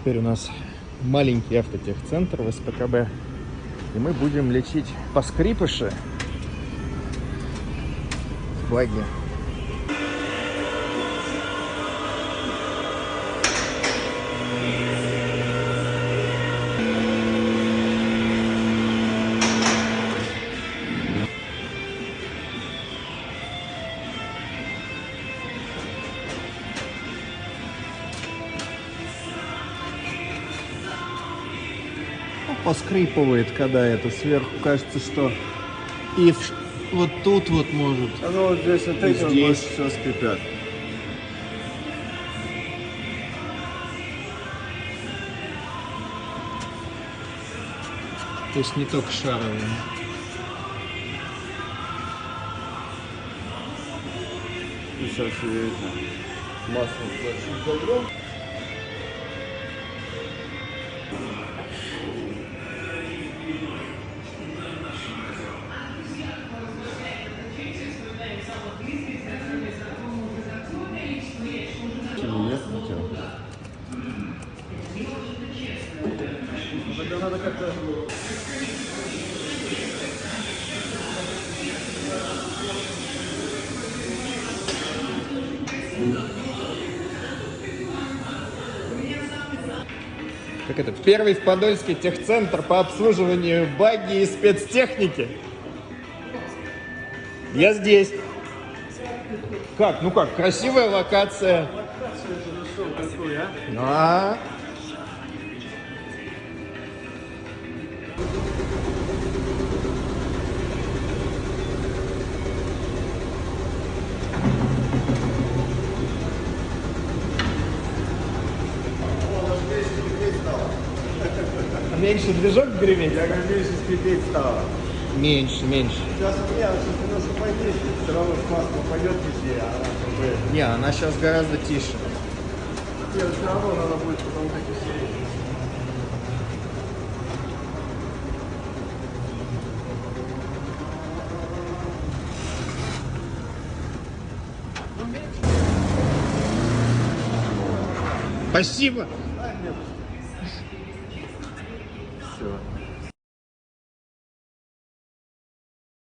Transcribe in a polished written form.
Теперь у нас маленький автотехцентр в СПКБ. И мы будем лечить поскрипыши в баги. Поскрипывает, когда это сверху кажется, что и вот тут вот может. А ну вот здесь вот эти здесь все скрипят. То есть не только шаровые. И сейчас это масло большим добром. Тогда надо как-то... Как это? Первый в Подольске техцентр по обслуживанию баги и спецтехники. Я здесь. Как? Ну как? Красивая локация. А? Меньше движок греметь? Я говорю, меньше скрипеть стало. Меньше. Сейчас у меня сейчас немножко потише, все равно с маслом пойдет везде, а она как бы... Не, она сейчас гораздо тише. Нет, все равно надо будет потом так и сидеть. Спасибо.